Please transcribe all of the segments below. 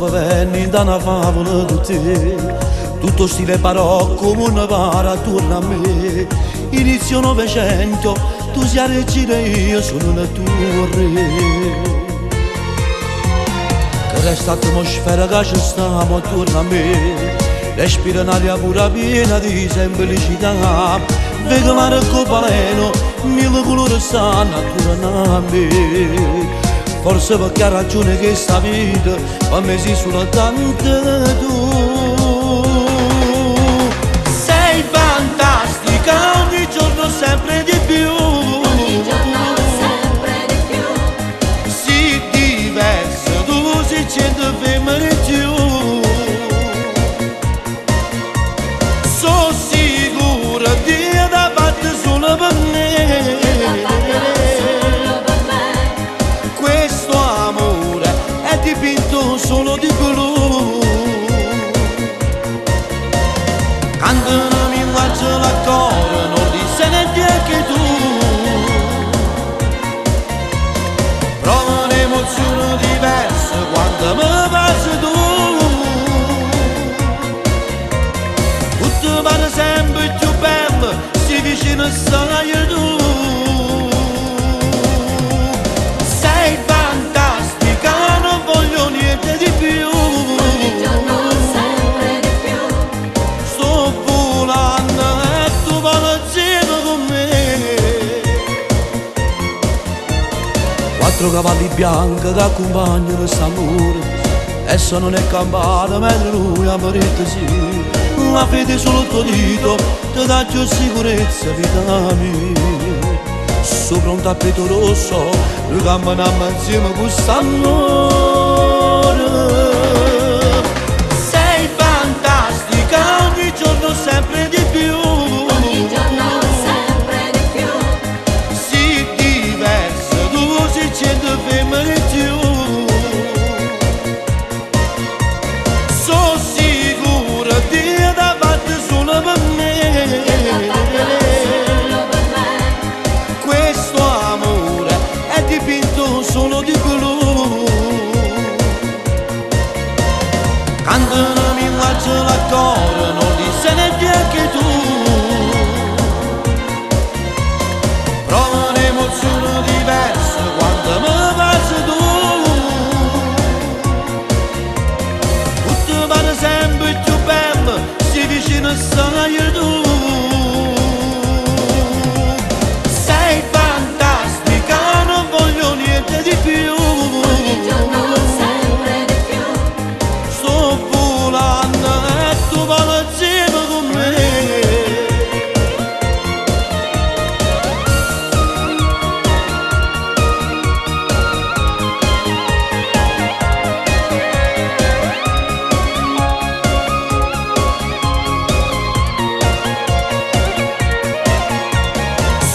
venni da una favola di te, tutto stile barocco come pare attorno a me. Inizio Novecento, tu sei regina e io sono una torre, che resta atmosfera che ci stiamo attorno a me. Respira un'aria pura piena di semplicità, vedo mare copaleno, mille colori stanno attorno a me. Forse perché ha ragione che sta vita per me sei soltanto tu. Sei fantastica, ogni giorno sempre di più. Ogni giorno sempre di più. Sei diversa, tu sei 100 femmine in più. Sono sicura di da parte solo per me. Dipinto solo di blu, quando non mi faccio la cosa non ti senti anche tu. Provo un'emozione diversa quando mi passi tu. Tutto pare sempre più bello, si vicino stai tu. Sei fantastica, non voglio niente di più. Ogni giorno sempre di più. Sto volando e tu vola insieme con me. Quattro cavalli bianchi che accompagnano quest'amore, e sono nel campano mentre lui ha morito sì. La fede solo il tuo dito ti dà più sicurezza, vita mia. Sopra un tappeto rosso, noi camminiamo insieme quest'amore. Sei fantastica, ogni giorno sempre di più. Ogni giorno sempre di più. Sei diversa, tu sei 100 femmine in più. Sono sicura di da parte solo per me. Questo amore è dipinto solo di blu, quando non mi faccio la cosa non ti senti anche tu. Provo un'emozione diversa quando mi passi tu. Tutto pare sempre più bello, si vicino stai tu. Sei fantastica, non voglio niente di più. Ogni giorno sempre di più. Sto volando e tu vola insieme con me.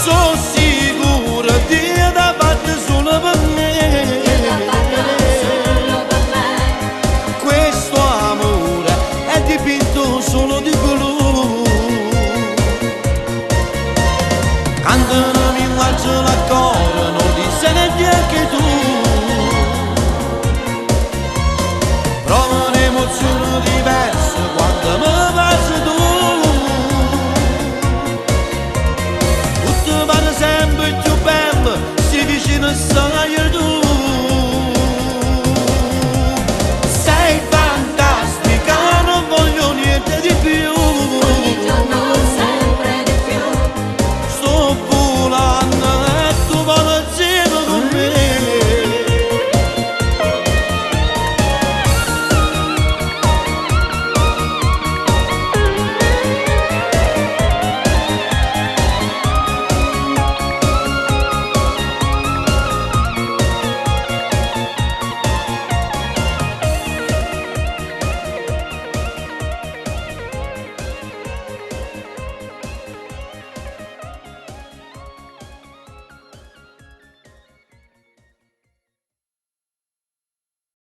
Sono sicura di da parte solo per me. Solo per me. Questo amore è dipinto solo di blu, quando non mi faccio la cosa non ti senti anche tu. Provo un'emozione diversa quando mi